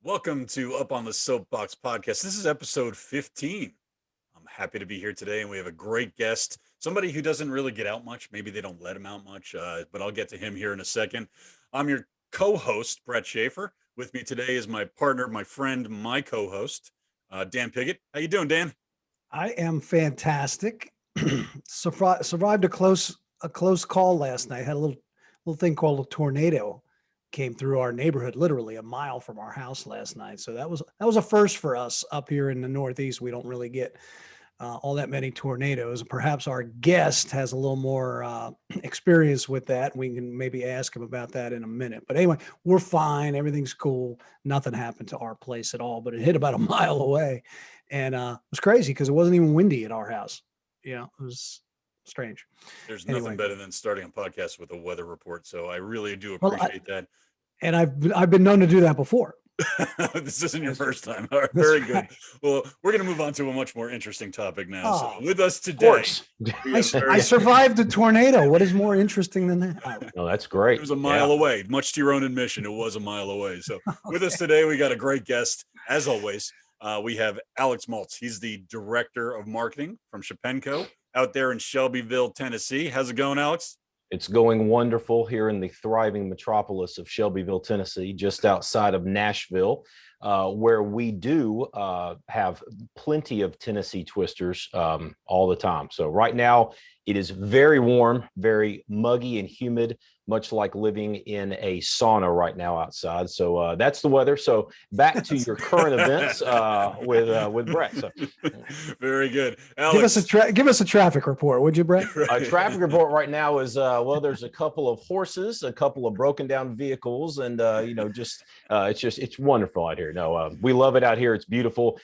Welcome to Up on the Soapbox podcast. This is episode 15. I'm happy to be here today, and we have a great guest, somebody who doesn't really get out much. Maybe they don't let him out much, but I'll get to him here in a second. I'm your co-host, Brett Schaefer. With me today is my partner, my friend, my co-host, Dan Piggott. How you doing, Dan? I am fantastic. Survived a close call last night. Had a little thing called a tornado came through our neighborhood, literally a mile from our house last night. So that was a first for us up here in the Northeast. We don't really get all that many tornadoes. Perhaps our guest has a little more experience with that. We can maybe ask him about that in a minute. But anyway, we're fine. Everything's cool. Nothing happened to our place at all, but it hit about a mile away. And it was crazy because it wasn't even windy at our house. It was strange. There's Anyway, nothing better than starting a podcast with a weather report, so I really do well, appreciate that. and I've been known to do that before. This isn't your first time. All right, That's very good. right. Well, we're going to move on to a much more interesting topic now. Oh, So, with us Of today, course. we I, have I survived a tornado. What is more interesting than that? No, that's it great. was a mile away. Much to your own admission, it was a mile away. So, with us today, we got a great guest, as always. We have Alex Moltz. He's the director of marketing from Shepenco out there in Shelbyville, Tennessee. How's it going, Alex? It's going wonderful here in the thriving metropolis of Shelbyville, Tennessee, just outside of Nashville, where we do have plenty of Tennessee twisters all the time. So right now it is very warm, very muggy and humid, much like living in a sauna right now outside. So that's the weather. So back to your current events with Brett. So Very good, Alex. Give us a traffic report, would you, Brett? a traffic report right now is there's a couple of horses, a couple of broken down vehicles, and it's wonderful out here. No, we love it out here. It's beautiful.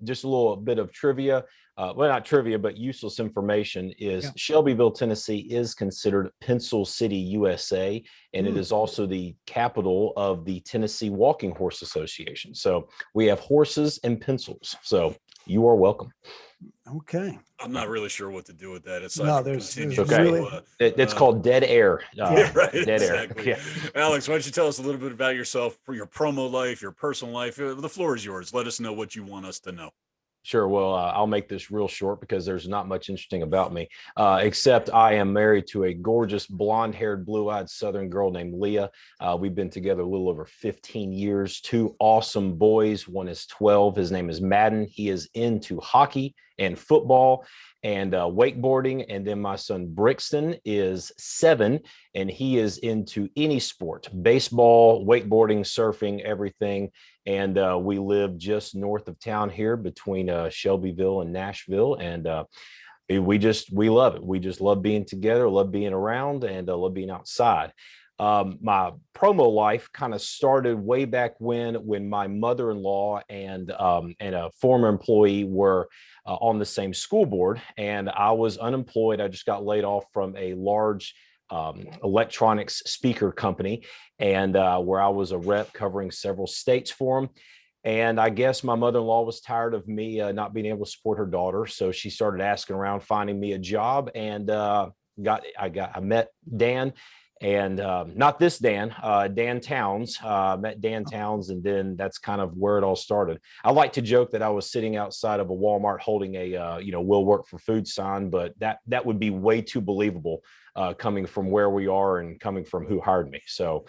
Just a little bit of trivia. Well, not trivia, but useless information is Shelbyville, Tennessee is considered Pencil City, USA, and it is also the capital of the Tennessee Walking Horse Association. So we have horses and pencils. So you are welcome. Okay. I'm not really sure what to do with that. It's called dead air. Right, dead exactly. air. Yeah. Alex, why don't you tell us a little bit about yourself, for your promo life, your personal life? The floor is yours. Let us know what you want us to know. Sure. Well, I'll make this real short because there's not much interesting about me, except I am married to a gorgeous blonde-haired, blue-eyed Southern girl named Leah. We've been together a little over 15 years, two awesome boys. One is 12. His name is Madden. He is into hockey and football and wakeboarding. And then my son Brixton is 7, and he is into any sport, baseball, wakeboarding, surfing, everything. And we live just north of town here between Shelbyville and Nashville. And we love it. We just love being together, love being around, and love being outside. My promo life kind of started way back when my mother-in-law and a former employee were on the same school board, and I was unemployed. I just got laid off from a large electronics speaker company, and where I was a rep covering several states for them. And I guess my mother-in-law was tired of me not being able to support her daughter, so she started asking around, finding me a job, and I met Dan. And not this Dan, Dan Towns, met Dan Towns, and then that's kind of where it all started. I like to joke that I was sitting outside of a Walmart holding a, "Will work for food" sign, but that would be way too believable coming from where we are and coming from who hired me. So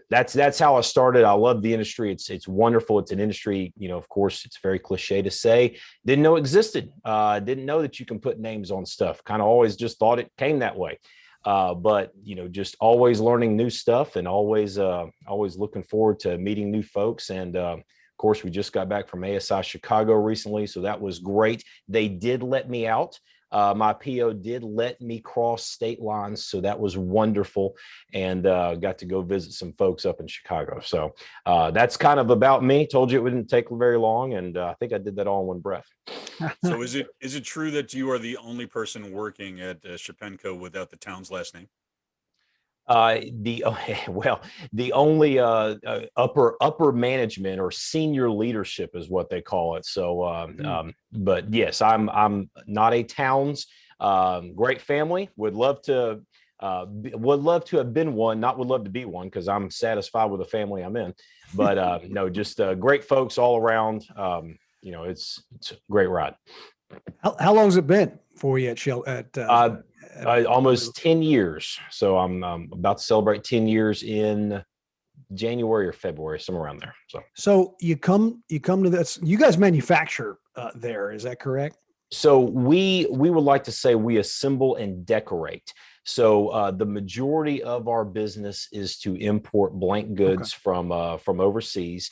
that's how I started. I love the industry. It's wonderful. It's an industry, of course, it's very cliche to say, didn't know existed. Didn't know that you can put names on stuff. Kind of always just thought it came that way. But just always learning new stuff and always looking forward to meeting new folks. And of course, we just got back from ASI Chicago recently, so that was great. They did let me out. My PO did let me cross state lines, so that was wonderful, and got to go visit some folks up in Chicago. So that's kind of about me. Told you it wouldn't take very long, and I think I did that all in one breath. So is it true that you are the only person working at Shepenco without the town's last name? The only upper management or senior leadership is what they call it. So, but yes, I'm not a Towns. Great family. Would love to have been one. Not would love to be one because I'm satisfied with the family I'm in. No, just great folks all around. It's a great ride. How long has it been for you Almost 10 years. So I'm about to celebrate 10 years in January or February, somewhere around there. So you come to this, you guys manufacture there, is that correct? So we would like to say we assemble and decorate. So the majority of our business is to import blank goods from overseas.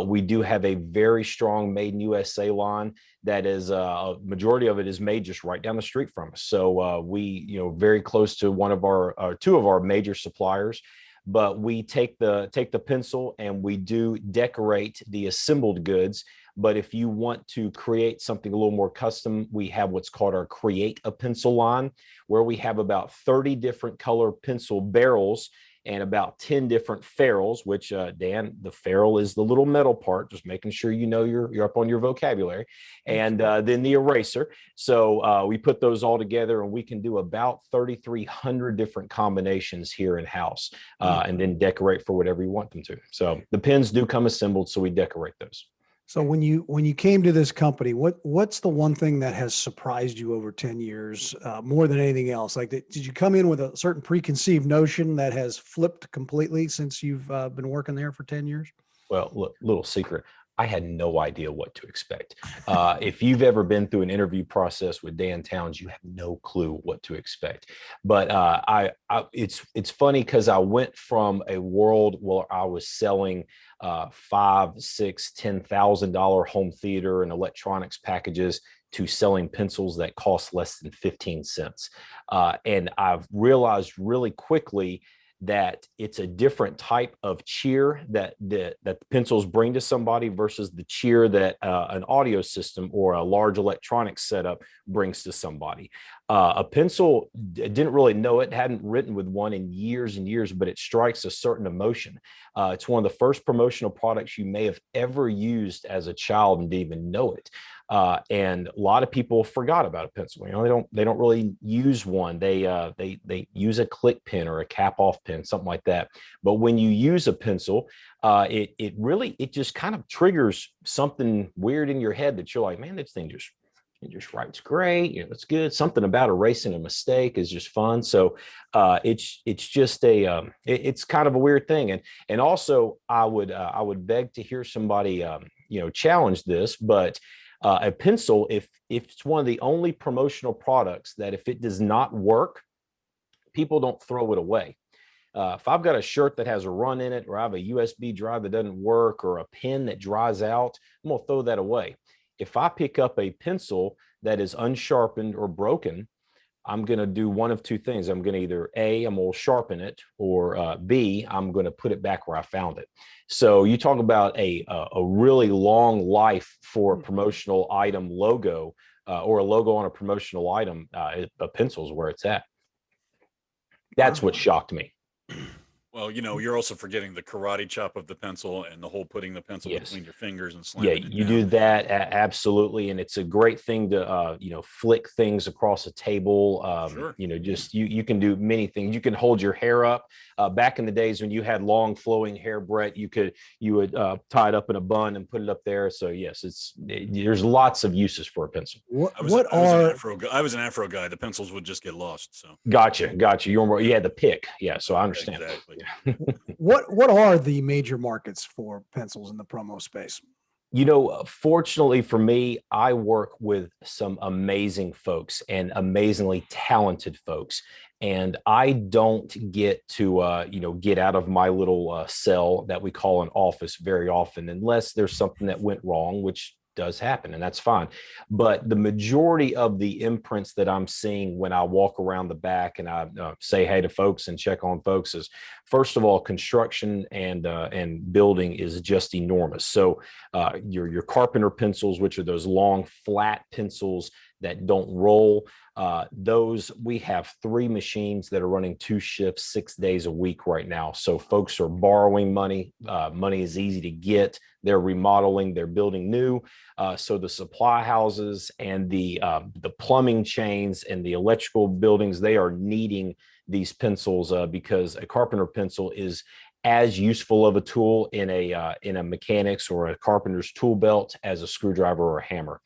We do have a very strong Made in USA line that is a majority of it is made just right down the street from us. So we very close to one of our two of our major suppliers. But we take the pencil and we do decorate the assembled goods. But if you want to create something a little more custom, we have what's called our Create a Pencil line, where we have about 30 different color pencil barrels and about 10 different ferrules, which Dan, the ferrule is the little metal part, just making sure you're up on your vocabulary, and then the eraser. So we put those all together and we can do about 3,300 different combinations here in house, and then decorate for whatever you want them to. So the pens do come assembled, so we decorate those. So when you came to this company, what's the one thing that has surprised you over 10 years more than anything else? Like, did you come in with a certain preconceived notion that has flipped completely since you've been working there for 10 years? Well, look, little secret. I had no idea what to expect. If you've ever been through an interview process with Dan Towns, you have no clue what to expect. But it's funny because I went from a world where I was selling $5,000, $6,000, $10,000 home theater and electronics packages to selling pencils that cost less than 15 cents. And I've realized really quickly that it's a different type of cheer that the pencils bring to somebody versus the cheer that an audio system or a large electronic setup brings to somebody. A pencil, didn't really know it, hadn't written with one in years and years, but it strikes a certain emotion. It's one of the first promotional products you may have ever used as a child and didn't even know it. And a lot of people forgot about a pencil. They don't really use one. They use a click pen or a cap off pen, something like that. But when you use a pencil, it just kind of triggers something weird in your head that you're like, man, this thing just writes great. It's good. Something about erasing a mistake is just fun. So it's just it's kind of a weird thing. And also I would beg to hear somebody challenge this, but a pencil, if it's one of the only promotional products that if it does not work, people don't throw it away. If I've got a shirt that has a run in it, or I have a USB drive that doesn't work, or a pen that dries out, I'm going to throw that away. If I pick up a pencil that is unsharpened or broken, I'm going to do one of two things. I'm going to either I'm going to sharpen it, or B, I'm going to put it back where I found it. So you talk about a really long life for a promotional item logo, or a logo on a promotional item. A pencil is where it's at. That's what shocked me. Well, you're also forgetting the karate chop of the pencil and the whole putting the pencil between your fingers and slamming it down. You do that, absolutely, and it's a great thing to flick things across a table. Sure. You can do many things. You can hold your hair up. Back in the days when you had long flowing hair, Brett, you would tie it up in a bun and put it up there. So yes, there's lots of uses for a pencil. I was an Afro guy. The pencils would just get lost. So gotcha. You had the pick. Yeah, so I understand. Exactly. What are the major markets for pencils in the promo space? Fortunately for me, I work with some amazing folks and amazingly talented folks. And I don't get to, get out of my little cell that we call an office very often, unless there's something that went wrong, which does happen, and that's fine. But the majority of the imprints that I'm seeing when I walk around the back and I say hey to folks and check on folks is, first of all, construction and building is just enormous. So your carpenter pencils, which are those long flat pencils that don't roll, those, we have 3 machines that are running 2 shifts 6 days a week right now. So folks are borrowing money. Money is easy to get. They're remodeling, they're building new. So the supply houses and the plumbing chains and the electrical buildings, they are needing these pencils because a carpenter pencil is as useful of a tool in a mechanic's or a carpenter's tool belt as a screwdriver or a hammer.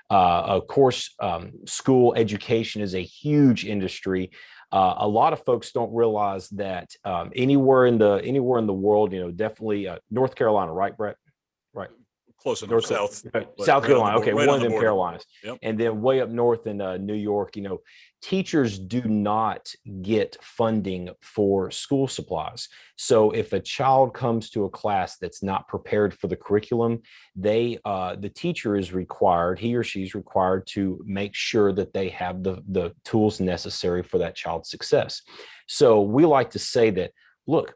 Of course, school education is a huge industry. A lot of folks don't realize that anywhere in the world, definitely North Carolina, right, Brett? Right. Close enough. South Carolina. Okay, right one on of them border. Carolinas. Yep. And then way up north in New York, teachers do not get funding for school supplies. So if a child comes to a class that's not prepared for the curriculum, the teacher is required, he or she's required to make sure that they have the tools necessary for that child's success. So we like to say that, look,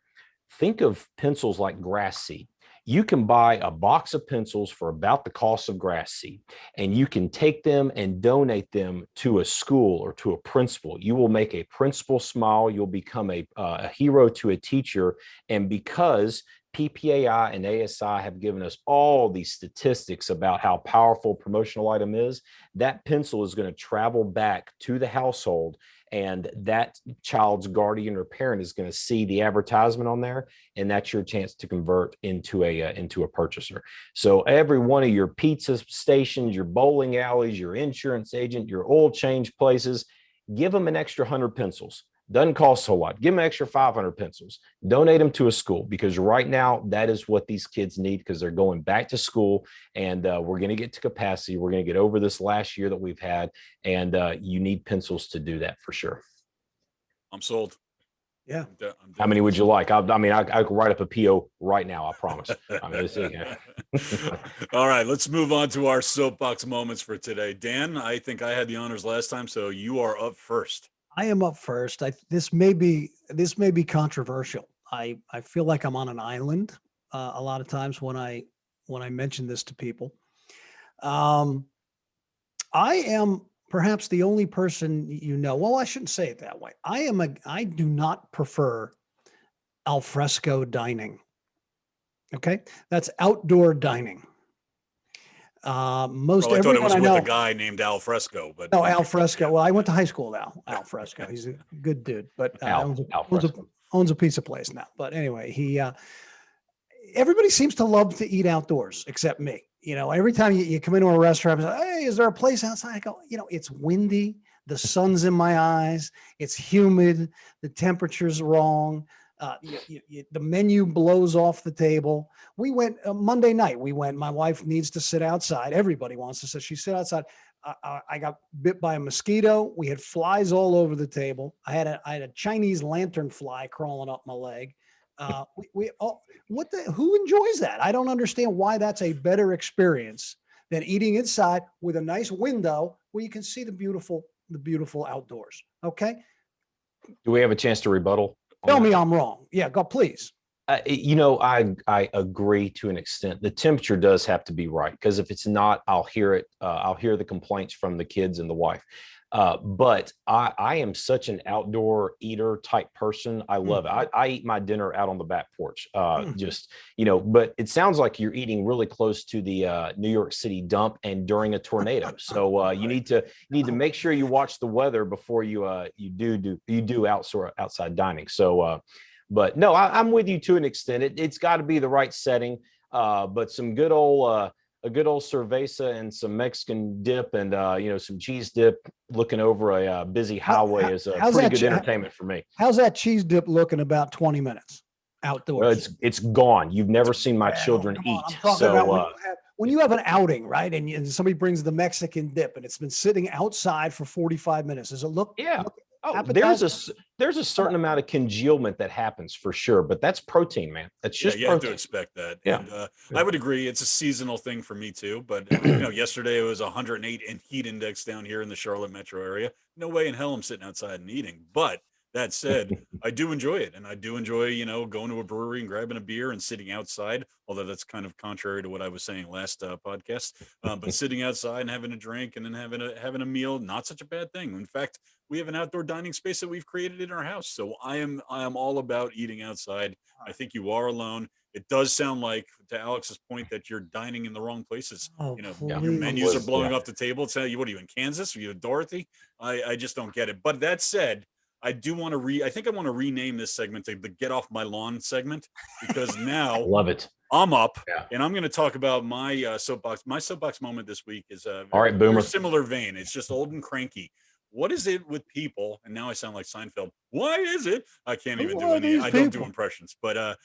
think of pencils like grass seed. You can buy a box of pencils for about the cost of grass seed, and you can take them and donate them to a school or to a principal. You will make a principal smile. You'll become a hero to a teacher. And because PPAI and ASI have given us all these statistics about how powerful promotional item is, that pencil is going to travel back to the household, and that child's guardian or parent is going to see the advertisement on there, and that's your chance to convert into a purchaser. So every one of your pizza stations, your bowling alleys, your insurance agent, your oil change places, give them an extra 100 pencils. Doesn't cost a whole lot. Give them an extra 500 pencils. Donate them to a school, because right now that is what these kids need, because they're going back to school, and we're going to get to capacity. We're going to get over this last year that we've had, and you need pencils to do that for sure. I'm sold. Yeah. How many would you like? I could write up a PO right now. I promise. All right, let's move on to our soapbox moments for today. Dan, I think I had the honors last time, so you are up first. I am up first. This may be controversial. I feel like I'm on an island a lot of times when I mention this to people. I am perhaps the only person Well, I shouldn't say it that way. I do not prefer alfresco dining. Okay, that's outdoor dining. Most I thought it was everyone I know, with a guy named Al Fresco, but no, Al Fresco. Well, I went to high school with Al Fresco. He's a good dude, but owns a pizza place now. But anyway, everybody seems to love to eat outdoors except me. Every time you come into a restaurant, I say, hey, is there a place outside? I go, it's windy. The sun's in my eyes. It's humid. The temperature's wrong. The menu blows off the table. We went Monday night. My wife needs to sit outside. Everybody wants to sit. She sit outside. I got bit by a mosquito. We had flies all over the table. I had a Chinese lantern fly crawling up my leg. Who enjoys that? I don't understand why that's a better experience than eating inside with a nice window where you can see the beautiful outdoors. Okay. Do we have a chance to rebuttal? Tell me I'm wrong. Yeah, go please. I agree to an extent. The temperature does have to be right, because if it's not, I'll hear it. I'll hear the complaints from the kids and the wife. But I am such an outdoor eater type person. I love it. I eat my dinner out on the back porch. But it sounds like you're eating really close to the New York City dump and during a tornado. So you need to make sure you watch the weather before you do outside dining. So but no, I'm with you to an extent. It's got to be the right setting. But some good old a good old cerveza and some Mexican dip and some cheese dip looking over a busy highway is a pretty good entertainment for me. How's that cheese dip looking about 20 minutes outdoors? Well, it's gone. You've never seen my children eat. I'm talking about when you have an outing, right? And somebody brings the Mexican dip and it's been sitting outside for 45 minutes. Does it look? Yeah. There's a certain amount of congealment that happens for sure, but that's protein, man. That's just you protein. have to expect that. Yeah. And I would agree. It's a seasonal thing for me too. But yesterday it was 108 in heat index down here in the Charlotte metro area. No way in hell I'm sitting outside and eating. But that said, I do enjoy it, and I do enjoy going to a brewery and grabbing a beer and sitting outside. Although that's kind of contrary to what I was saying last podcast. But sitting outside and having a drink and then having a meal, not such a bad thing. In fact, we have an outdoor dining space that we've created in our house. So I am all about eating outside. I think you are alone. It does sound like, to Alex's point, that you're dining in the wrong places. Your menus are blowing off the table. It's what are you in Kansas? Are you in Dorothy? I just don't get it. But that said, I do want to I think I want to rename this segment to the Get Off My Lawn segment, because now Love it. I'm up, Yeah. and I'm going to talk about my soapbox. My soapbox moment this week is All right, very Boomer. similar vein. It's just old and cranky. What is it with people? And now I sound like Seinfeld. Why is it? I can't even do any. I don't do impressions, but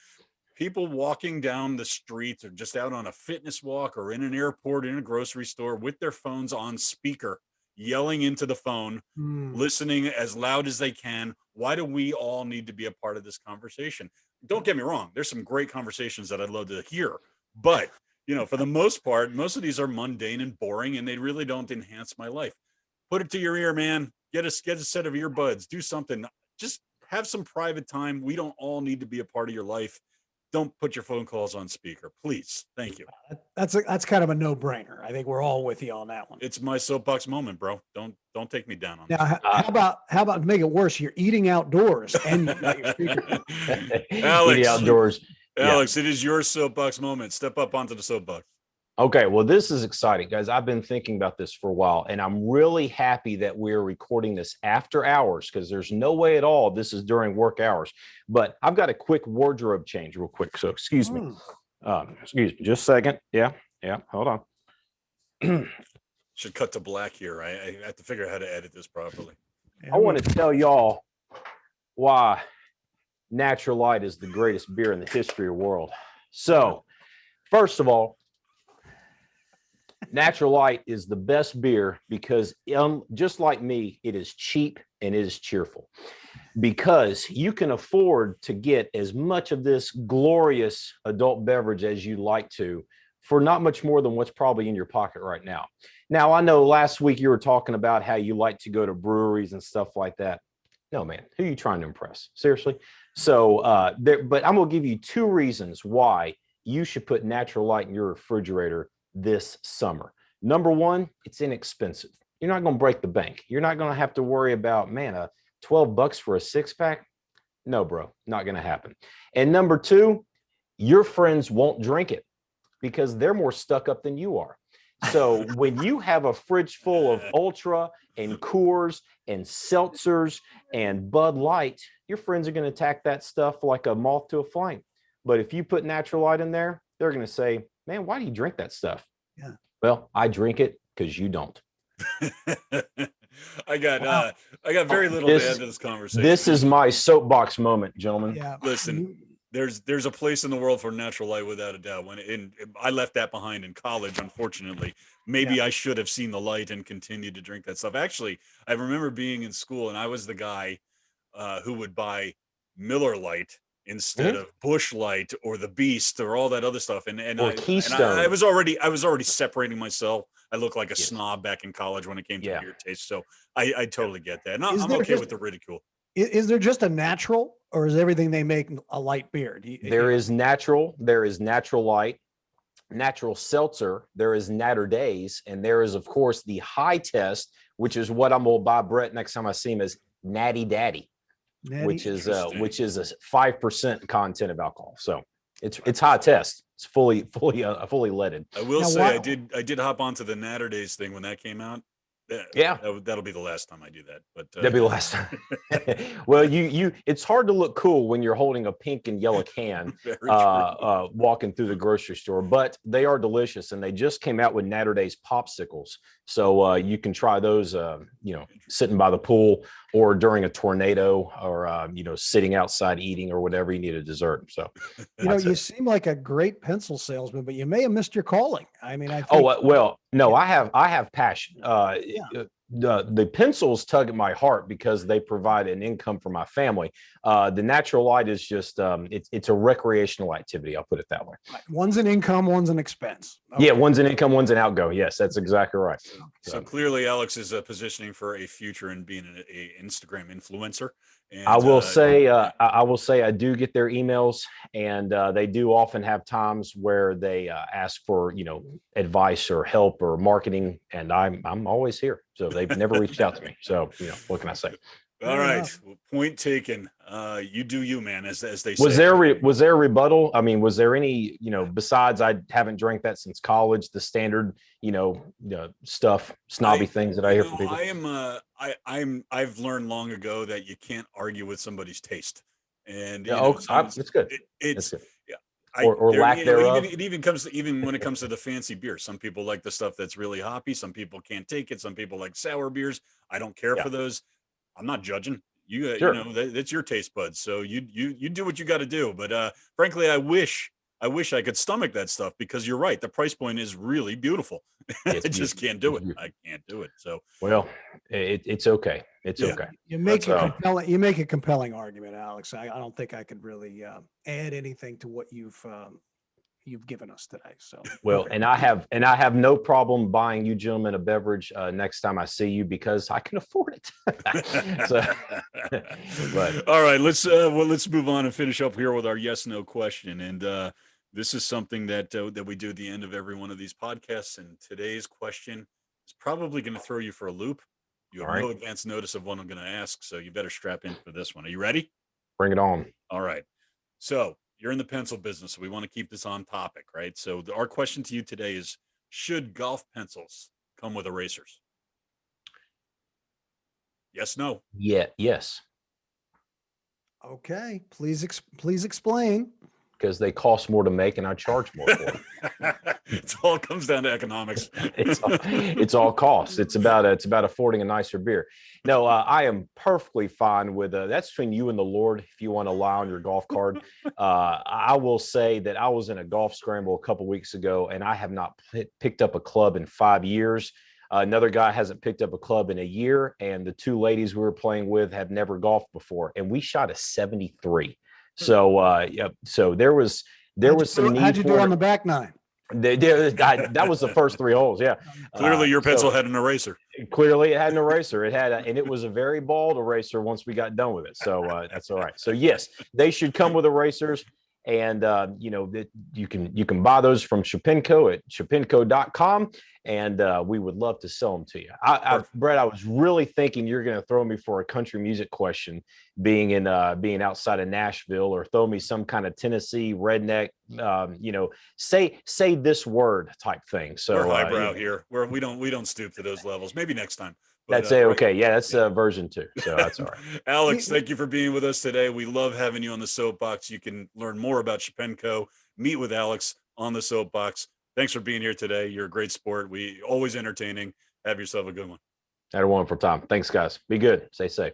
people walking down the streets or just out on a fitness walk or in an airport, in a grocery store with their phones on speaker, yelling into the phone, listening as loud as they can. Why do we all need to be a part of this conversation? Don't get me wrong. There's some great conversations that I'd love to hear, but for the most part, most of these are mundane and boring, and they really don't enhance my life. Put it to your ear, man. Get a set of earbuds. Do something. Just have some private time. We don't all need to be a part of your life. Don't put your phone calls on speaker, please. Thank you. That's kind of a no-brainer. I think we're all with you on that one. It's my soapbox moment, bro. Don't take me down on now. How about to make it worse? You're eating outdoors and you got your speaker. Alex, eating outdoors. Alex, It is your soapbox moment. Step up onto the soapbox. Okay, well, this is exciting, guys. I've been thinking about this for a while, and I'm really happy that we're recording this after hours, because there's no way at all this is during work hours. But I've got a quick wardrobe change real quick, so excuse me. Excuse me, just a second. Yeah, hold on. Should cut to black here. I have to figure out how to edit this properly. I want to tell y'all why Natural Light is the greatest beer in the history of the world. So, first of all, Natural Light is the best beer because, just like me, it is cheap and it is cheerful, because you can afford to get as much of this glorious adult beverage as you like to for not much more than what's probably in your pocket right now. Now, I know last week you were talking about how you like to go to breweries and stuff like that. No, man, who are you trying to impress? Seriously? So, but I'm going to give you 2 reasons why you should put Natural Light in your refrigerator this summer. Number 1, it's inexpensive. You're not going to break the bank. You're not going to have to worry about, man, $12 for a 6-pack. No, bro, not going to happen. And number 2, your friends won't drink it because they're more stuck up than you are. So when you have a fridge full of Ultra and Coors and seltzers and Bud Light, your friends are going to attack that stuff like a moth to a flame. But if you put Natural Light in there, they're going to say, man, why do you drink that stuff? Yeah. Well, I drink it because you don't. I got very little to add to this conversation. This is my soapbox moment, gentlemen. Yeah. Listen, there's a place in the world for Natural Light without a doubt. I left that behind in college, unfortunately. Maybe I should have seen the light and continued to drink that stuff. Actually, I remember being in school, and I was the guy who would buy Miller Lite instead of Busch Light or the Beast or all that other stuff. And Keystone. I was already separating myself. I looked like a snob back in college when it came to beer taste. So I totally get that. And I'm okay with the ridicule. Is there just a natural, or is everything they make a light beer? There is natural light, natural seltzer, there is Natter Days, and there is, of course, the high test, which is what I'm going to buy Brett next time I see him, is Natty Daddy, which is a 5% content of alcohol. So it's high test. It's fully leaded. I will say I did hop onto the Natter Days thing when that came out. Yeah, that'll be the last time I do that. But that'll be the last time. Well, it's hard to look cool when you're holding a pink and yellow can, walking through the grocery store. But they are delicious, and they just came out with Natter Days popsicles, so you can try those. Sitting by the pool, or during a tornado, or sitting outside eating, or whatever you need a dessert. So, you seem like a great pencil salesman, but you may have missed your calling. I mean, no, I have passion. The pencils tug at my heart because they provide an income for my family. The Natural Light is just it's a recreational activity. I'll put it that way. One's an income, one's an expense. Okay. Yeah, one's an income, one's an outgo. Yes, that's exactly right. So clearly, Alex is positioning for a future in being an Instagram influencer. And, I will say I do get their emails, and they do often have times where they ask for advice or help or marketing, and I'm always here. So they've never reached out to me. So what can I say? All Fair right. enough. Well, point taken. You do you, man, as they Was say. was there a rebuttal? I mean, was there any, besides I haven't drank that since college, the standard, stuff, snobby things that I hear from people? I am I've learned long ago that you can't argue with somebody's taste. And Yeah, oh, that's good. That's it's good. yeah. Or There, lack thereof. even it even comes to, even when it comes to the fancy beer. Some people like the stuff that's really hoppy. Some people can't take it. Some people like sour beers. I don't care Yeah, for those. I'm not judging. You sure. know that's your taste buds. So you do what you got to do. But frankly, I wish I could stomach that stuff because you're right. The price point is really beautiful. I It's just beautiful. can't do it. I can't do it. So Well, it's okay. It's Yeah. okay. You make That's a compelling. You make a compelling argument, Alex. I don't think I could really add anything to what you've given us today. So Well, and I have no problem buying you gentlemen a beverage next time I see you because I can afford it. So, but all right, let's move on and finish up here with our yes no question. And this is something that we do at the end of every one of these podcasts. And today's question is probably going to throw you for a loop. You have all right, no advance notice of what I'm going to ask, so you better strap in for this one. Are you ready? bring it on. All right. So you're in the pencil business. So we want to keep this on topic, right? So our question to you today is: should golf pencils come with erasers? Yes, no. Yeah, yes, okay, please explain. because they cost more to make and I charge more for them. It all comes down to economics. It's all cost. It's about affording a nicer beer. No, I am perfectly fine with that's between you and the Lord. If you want to lie on your golf card, I will say that I was in a golf scramble a couple weeks ago, and I have not picked up a club in 5 years. Another guy hasn't picked up a club in a year, and the two ladies we were playing with have never golfed before, and we shot a 73. So, so there was some need. How'd you do on the back nine? That was the first 3 holes. Yeah. Clearly, your pencil had an eraser. Clearly, it had an eraser. It had, and it was a very bald eraser once we got done with it. So that's all right. So yes, they should come with erasers, and that you can buy those from Shepenco at shepenco.com, and we would love to sell them to you. Brett, I was really thinking you're going to throw me for a country music question, being outside of Nashville, or throw me some kind of Tennessee redneck, say this word type thing. So we're highbrow here. We don't stoop to those levels. Maybe next time. But, that's okay. Yeah, that's version 2. So that's all right. Alex, thank you for being with us today. We love having you on the Soapbox. You can learn more about Shepenco. Meet with Alex on the Soapbox. Thanks for being here today. You're a great sport. We always entertaining. Have yourself a good one. Had a wonderful time. Thanks, guys. Be good. Stay safe.